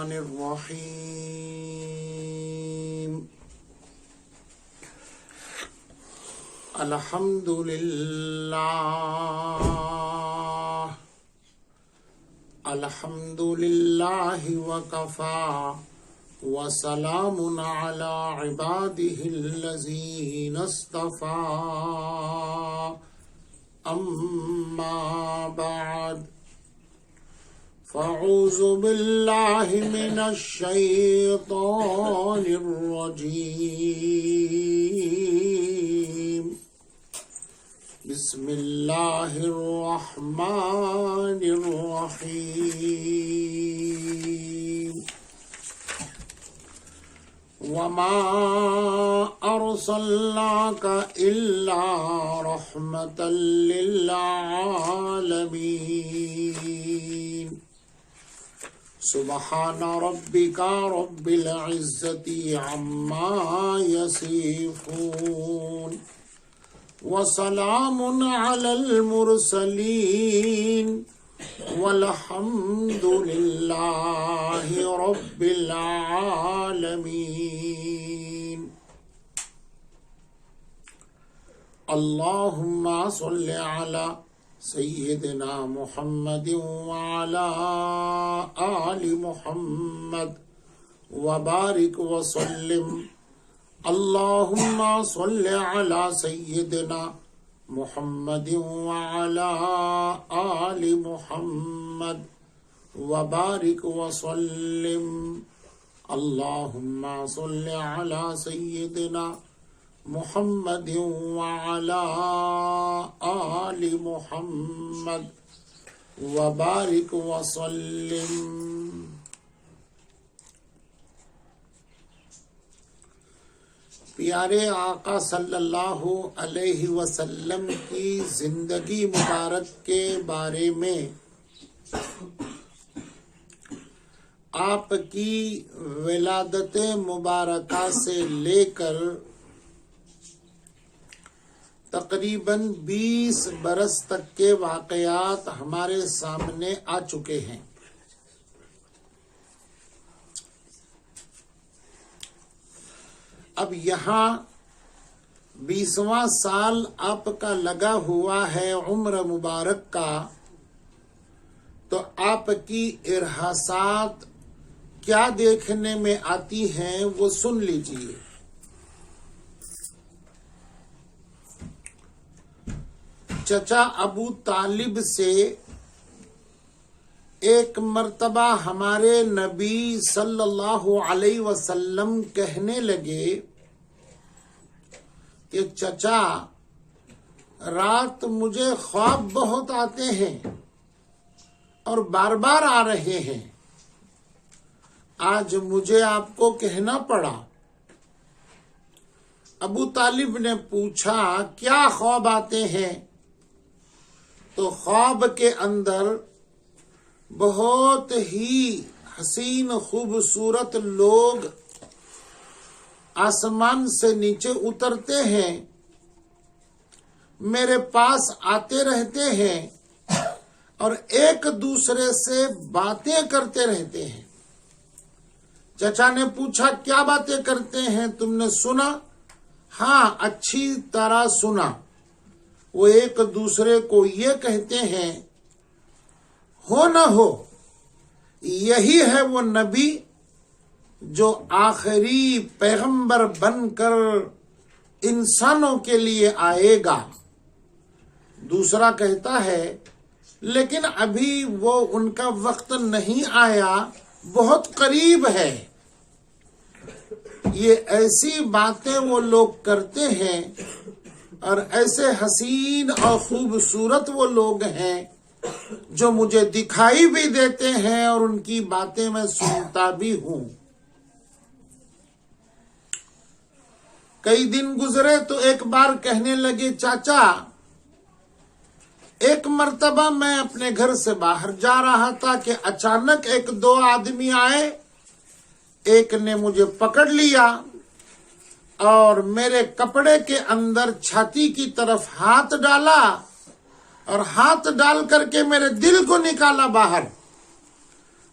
الرحمن الرحيم الحمد لله وكفى وسلام على عباده الذين اصطفى أما بعد فأعوذ بالله من الشيطان الرجيم بسم الله الرحمن الرحيم وما أرسلناك إلا رحمة للعالمين سبحان ربك رب العزة عما يصفون وسلام على المرسلين والحمد لله رب العالمين اللهم صل على سيدنا محمد وعلى آل محمد وبارك وسلم اللهم صل على سيدنا محمد وعلى آل محمد وبارك وسلم اللهم صل على سيدنا محمد وعلى آل محمد وبارك وسلم پیارے آقا صلی اللہ علیہ وسلم کی زندگی مبارک کے بارے میں آپ کی ولادت مبارکہ سے لے کر تقریباً 20 برس تک کے واقعات ہمارے سامنے آ چکے ہیں۔ اب یہاں 20واں سال آپ کا لگا ہوا ہے عمر مبارک کا، تو آپ کی ارحاسات کیا دیکھنے میں آتی ہیں وہ سن لیجئے۔ چچا ابو طالب سے ایک مرتبہ ہمارے نبی صلی اللہ علیہ وسلم کہنے لگے کہ چچا رات مجھے خواب بہت آتے ہیں اور بار بار آ رہے ہیں، آج مجھے آپ کو کہنا پڑا۔ ابو طالب نے پوچھا کیا خواب آتے ہیں؟ تو خواب کے اندر بہت ہی حسین خوبصورت لوگ آسمان سے نیچے اترتے ہیں، میرے پاس آتے رہتے ہیں اور ایک دوسرے سے باتیں کرتے رہتے ہیں۔ چچا نے پوچھا کیا باتیں کرتے ہیں، تم نے سنا؟ ہاں اچھی طرح سنا۔ وہ ایک دوسرے کو یہ کہتے ہیں ہو نہ ہو یہی ہے وہ نبی جو آخری پیغمبر بن کر انسانوں کے لیے آئے گا۔ دوسرا کہتا ہے لیکن ابھی وہ ان کا وقت نہیں آیا، بہت قریب ہے۔ یہ ایسی باتیں وہ لوگ کرتے ہیں اور ایسے حسین اور خوبصورت وہ لوگ ہیں جو مجھے دکھائی بھی دیتے ہیں اور ان کی باتیں میں سنتا بھی ہوں۔ کئی دن گزرے تو ایک بار کہنے لگے چاچا ایک مرتبہ میں اپنے گھر سے باہر جا رہا تھا کہ اچانک ایک دو آدمی آئے، ایک نے مجھے پکڑ لیا اور میرے کپڑے کے اندر چھاتی کی طرف ہاتھ ڈالا اور ہاتھ ڈال کر کے میرے دل کو نکالا باہر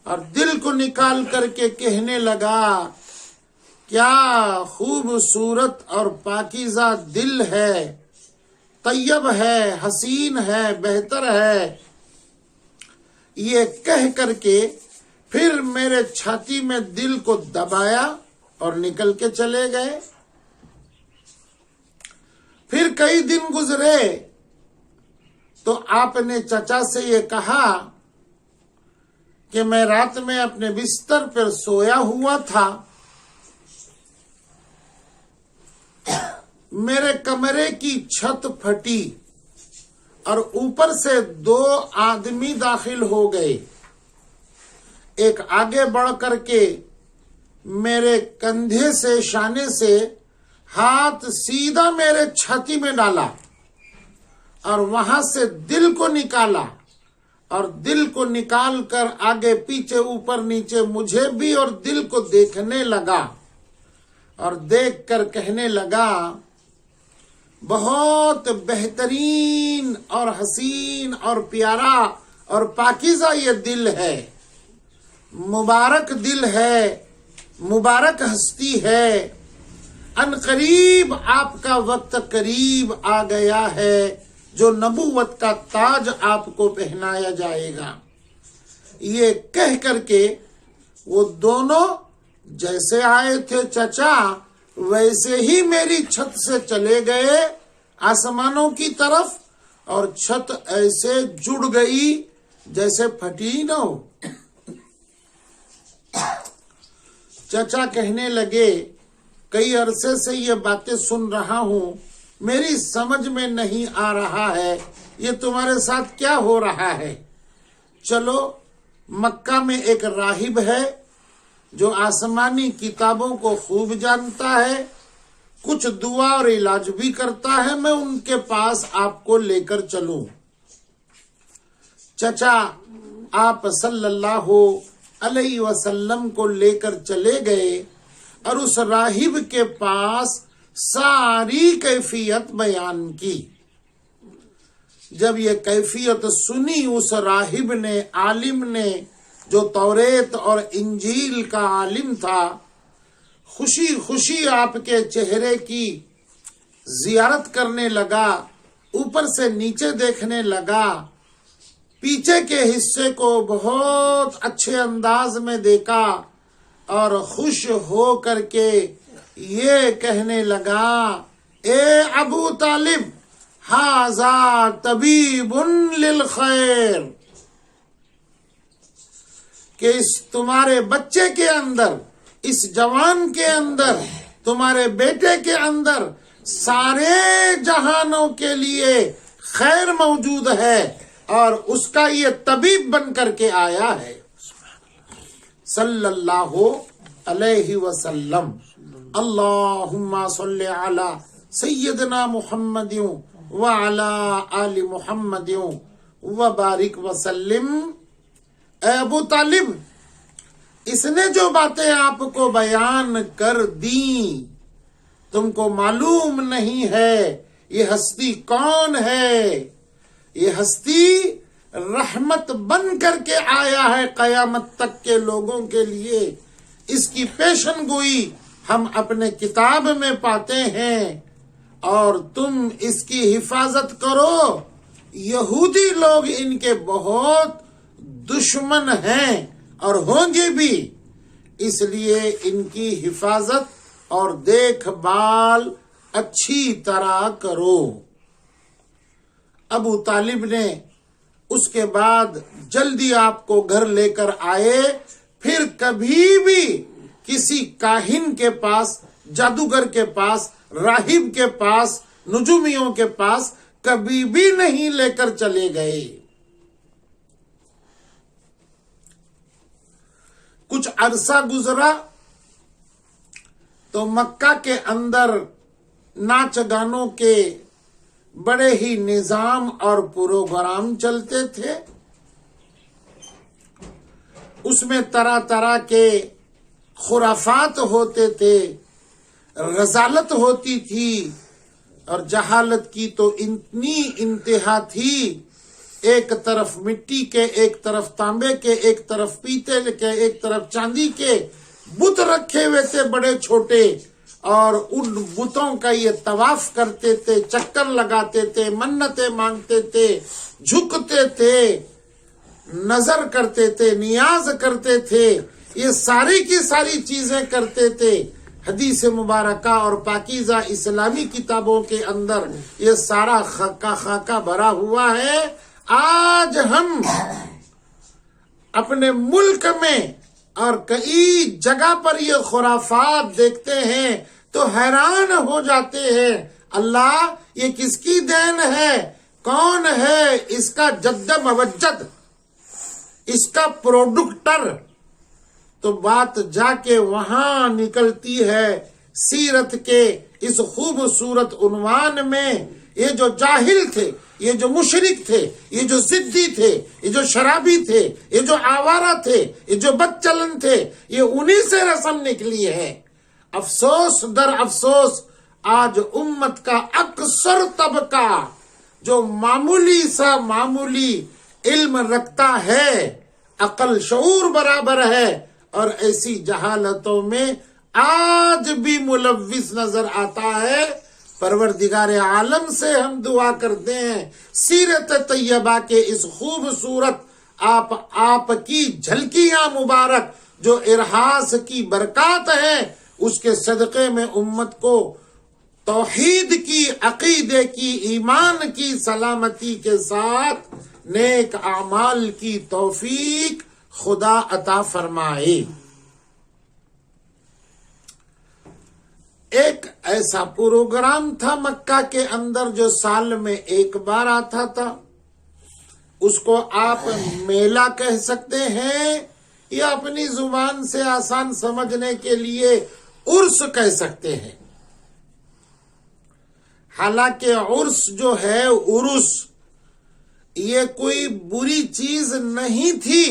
اور دل کو نکال کر کے کہنے لگا کیا خوبصورت اور پاکیزہ دل ہے، طیب ہے، حسین ہے، بہتر ہے۔ یہ کہہ کر کے پھر میرے چھاتی میں دل کو دبایا اور نکل کے چلے گئے۔ پھر کئی دن گزرے تو آپ نے چچا سے یہ کہا کہ میں رات میں اپنے بستر پر سویا ہوا تھا، میرے کمرے کی چھت پھٹی اور اوپر سے 2 آدمی داخل ہو گئے۔ ایک آگے بڑھ کر کے میرے کندھے سے، شانے سے ہاتھ سیدھا میرے چھاتی میں ڈالا اور وہاں سے دل کو نکالا، اور دل کو نکال کر آگے پیچھے اوپر نیچے مجھے بھی اور دل کو دیکھنے لگا، اور دیکھ کر کہنے لگا بہت بہترین اور حسین اور پیارا اور پاکیزہ یہ دل ہے، مبارک دل ہے، مبارک ہستی ہے، ان قریب آپ کا وقت قریب آ گیا ہے جو نبوت کا تاج آپ کو پہنایا جائے گا۔ یہ کہہ کر کے وہ دونوں جیسے آئے تھے چچا ویسے ہی میری چھت سے چلے گئے آسمانوں کی طرف، اور چھت ایسے جڑ گئی جیسے پھٹی نہ ہو۔ چچا کہنے لگے کئی عرصے سے یہ باتیں سن رہا ہوں، میری سمجھ میں نہیں آ رہا ہے یہ تمہارے ساتھ کیا ہو رہا ہے۔ چلو، مکہ میں ایک راہب ہے جو آسمانی کتابوں کو خوب جانتا ہے، کچھ دعا اور علاج بھی کرتا ہے، میں ان کے پاس آپ کو لے کر چلوں۔ چچا آپ صلی اللہ علیہ وسلم کو لے کر چلے گئے اور اس راہب کے پاس ساری کیفیت بیان کی۔ جب یہ کیفیت سنی اس راہب نے، عالم نے، جو توریت اور انجیل کا عالم تھا، خوشی خوشی آپ کے چہرے کی زیارت کرنے لگا، اوپر سے نیچے دیکھنے لگا، پیچھے کے حصے کو بہت اچھے انداز میں دیکھا اور خوش ہو کر کے یہ کہنے لگا اے ابو طالب ھذا طبیب للخیر، کہ اس تمہارے بچے کے اندر، اس جوان کے اندر، تمہارے بیٹے کے اندر سارے جہانوں کے لیے خیر موجود ہے، اور اس کا یہ طبیب بن کر کے آیا ہے صلی اللہ علیہ وسلم۔ اللہم صلی علی سیدنا محمد وعلی آل محمد وبارک وسلم۔ اے ابو طالب، اس نے جو باتیں آپ کو بیان کر دیں تم کو معلوم نہیں ہے یہ ہستی کون ہے۔ یہ ہستی رحمت بن کر کے آیا ہے قیامت تک کے لوگوں کے لیے، اس کی پیشن گوئی ہم اپنے کتاب میں پاتے ہیں، اور تم اس کی حفاظت کرو۔ یہودی لوگ ان کے بہت دشمن ہیں اور ہوں گے بھی، اس لیے ان کی حفاظت اور دیکھ بھال اچھی طرح کرو۔ ابو طالب نے اس کے بعد جلدی آپ کو گھر لے کر آئے، پھر کبھی بھی کسی کاہن کے پاس، جادوگر کے پاس، راہب کے پاس، نجومیوں کے پاس کبھی بھی نہیں لے کر چلے گئے۔ کچھ عرصہ گزرا تو مکہ کے اندر ناچ گانوں کے بڑے ہی نظام اور پروگرام چلتے تھے، اس میں طرح طرح کے خرافات ہوتے تھے، رذالت ہوتی تھی، اور جہالت کی تو اتنی انتہا تھی ایک طرف مٹی کے، ایک طرف تانبے کے، ایک طرف پیتل کے، ایک طرف چاندی کے بت رکھے ہوئے تھے بڑے چھوٹے، اور ان بتوں کا یہ طواف کرتے تھے، چکر لگاتے تھے، منتیں مانگتے تھے، جھکتے تھے، نظر کرتے تھے، نیاز کرتے تھے، یہ ساری کی ساری چیزیں کرتے تھے۔ حدیث مبارکہ اور پاکیزہ اسلامی کتابوں کے اندر یہ سارا خاکہ بھرا ہوا ہے۔ آج ہم اپنے ملک میں اور کئی جگہ پر یہ خرافات دیکھتے ہیں تو حیران ہو جاتے ہیں، اللہ یہ کس کی دین ہے؟ کون ہے اس کا جد موجد، اس کا پروڈکٹر؟ تو بات جا کے وہاں نکلتی ہے سیرت کے اس خوبصورت عنوان میں۔ یہ جو جاہل تھے، یہ جو مشرک تھے، یہ جو ضدی تھے، یہ جو شرابی تھے، یہ جو آوارہ تھے، یہ جو بد چلن تھے، یہ انہی سے رسم نکلی ہے۔ افسوس در افسوس آج امت کا اکثر طبقہ جو معمولی علم رکھتا ہے، عقل شعور برابر ہے، اور ایسی جہالتوں میں آج بھی ملوث نظر آتا ہے۔ پروردگار عالم سے ہم دعا کرتے ہیں سیرت طیبہ کے اس خوبصورت آپ کی جھلکیاں مبارک جو ارحاس کی برکات ہے، اس کے صدقے میں امت کو توحید کی، عقیدے کی، ایمان کی سلامتی کے ساتھ نیک اعمال کی توفیق خدا عطا فرمائے۔ ایک ایسا پروگرام تھا مکہ کے اندر جو سال میں ایک بار آتا تھا، اس کو آپ میلہ کہہ سکتے ہیں یا اپنی زبان سے آسان سمجھنے کے لیے عرس کہہ سکتے ہیں۔ حالانکہ عرس جو ہے، عرس، یہ کوئی بری چیز نہیں تھی،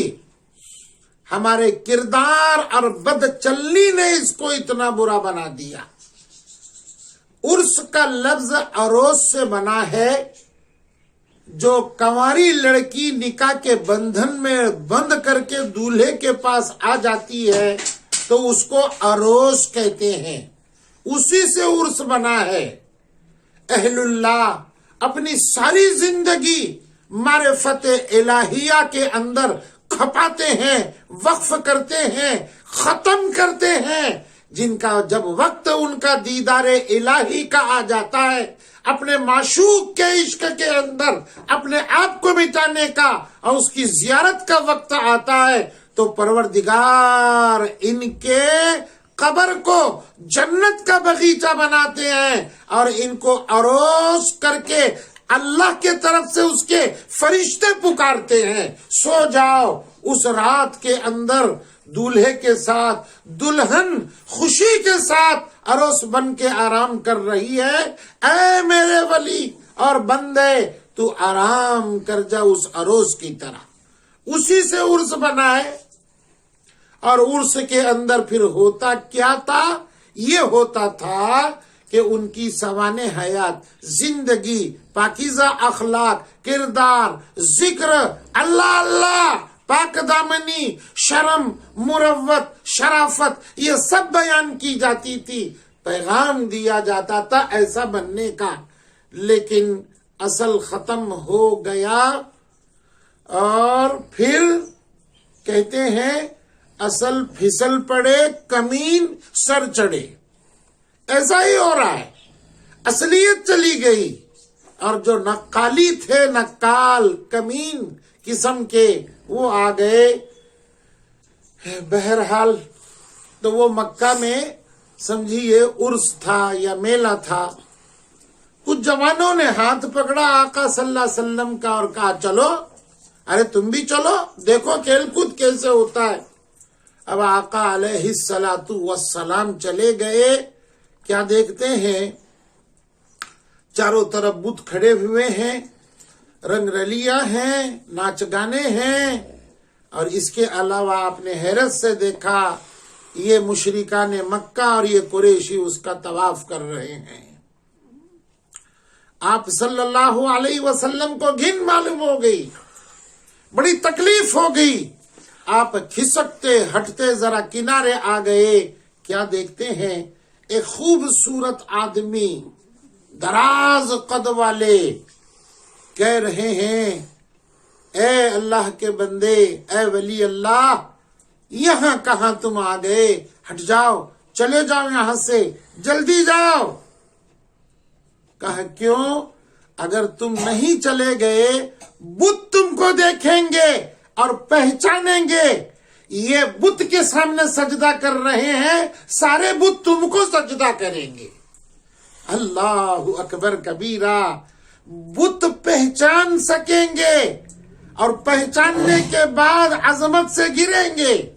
ہمارے کردار اور بد چلنی نے اس کو اتنا برا بنا دیا۔ عرس کا لفظ عروس سے بنا ہے، جو کنواری لڑکی نکاح کے بندھن میں بند کر کے دولہے کے پاس آ جاتی ہے تو اس کو عروس کہتے ہیں، اسی سے عرس بنا ہے۔ اہل اللہ اپنی ساری زندگی معرفت الہیہ کے اندر کھپاتے ہیں، وقف کرتے ہیں، ختم کرتے ہیں، جن کا جب وقت ان کا دیدار الہی کا آ جاتا ہے، اپنے معشوق کے عشق کے اندر اپنے آپ کو مٹانے کا اور اس کی زیارت کا وقت آتا ہے، تو پروردگار ان کے قبر کو جنت کا باغیچہ بناتے ہیں اور ان کو عروس کر کے اللہ کے طرف سے اس کے فرشتے پکارتے ہیں، سو جاؤ۔ اس رات کے اندر دولہے کے ساتھ دلہن خوشی کے ساتھ عروس بن کے آرام کر رہی ہے۔ اے میرے ولی اور بندے، تو آرام کر جا اس عروس کی طرح۔ اسی سے عرس بنا ہے۔ اور عرس کے اندر پھر ہوتا کیا تھا؟ یہ ہوتا تھا کہ ان کی سوانح حیات، زندگی، پاکیزہ اخلاق، کردار، ذکر، اللہ اللہ، پاک دامنی، شرم، مروت، شرافت، یہ سب بیان کی جاتی تھی، پیغام دیا جاتا تھا ایسا بننے کا۔ لیکن اصل ختم ہو گیا، اور پھر کہتے ہیں اصل پھسل پڑے کمین سر چڑھے، ایسا ہی ہو رہا ہے۔ اصلیت چلی گئی، اور جو نقالی تھے، نقال کمین قسم کے، وہ آ گئے۔ بہرحال تو وہ مکہ میں سمجھیے عرس تھا یا میلہ تھا۔ کچھ جوانوں نے ہاتھ پکڑا آقا صلی اللہ علیہ وسلم کا اور کہا چلو، ارے تم بھی چلو، دیکھو کھیل کود کیسے ہوتا ہے۔ اب آقا علیہ الصلاۃ والسلام چلے گئے، کیا دیکھتے ہیں؟ چاروں طرف بت کھڑے ہوئے ہیں، رنگ رلیاں ہیں، ناچ گانے ہیں، اور اس کے علاوہ آپ نے حیرت سے دیکھا یہ مشرکان مکہ اور یہ قریشی اس کا طواف کر رہے ہیں۔ آپ صلی اللہ علیہ وسلم کو گھن معلوم ہو گئی، بڑی تکلیف ہو گئی، آپ کھسکتے ہٹتے ذرا کنارے آ گئے، کیا دیکھتے ہیں ایک خوبصورت آدمی دراز قد والے کہہ رہے ہیں اے اللہ کے بندے، اے ولی اللہ، یہاں کہاں تم آ گئے، ہٹ جاؤ، چلے جاؤ یہاں سے، جلدی جاؤ۔ کہا کیوں؟ اگر تم نہیں چلے گئے بت تم کو دیکھیں گے اور پہچانیں گے، یہ بت کے سامنے سجدہ کر رہے ہیں، سارے بت تم کو سجدہ کریں گے۔ اللہ اکبر کبیرہ، بت پہچان سکیں گے اور پہچاننے کے بعد عظمت سے گریں گے،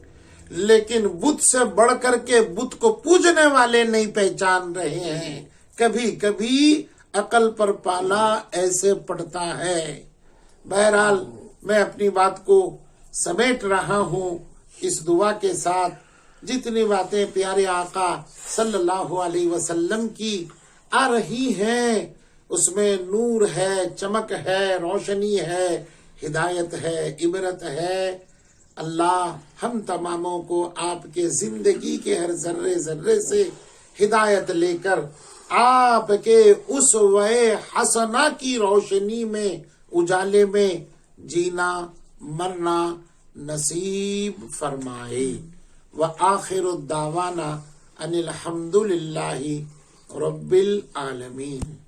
لیکن بت سے بڑھ کر کے بت کو پوجنے والے نہیں پہچان رہے ہیں۔ کبھی کبھی عقل پر پالا ایسے پڑتا ہے۔ بہرحال میں اپنی بات کو سمیٹ رہا ہوں اس دعا کے ساتھ، جتنی باتیں پیارے آقا صلی اللہ علیہ وسلم کی آ رہی ہیں اس میں نور ہے، چمک ہے، روشنی ہے، ہدایت ہے، عبرت ہے۔ اللہ ہم تماموں کو آپ کے زندگی کے ہر ذرے ذرے سے ہدایت لے کر آپ کے اسوہ حسنہ کی روشنی میں، اجالے میں جینا مرنا نصیب فرمائے۔ وآخر الدعوانا ان الحمد للہ رب العالمین۔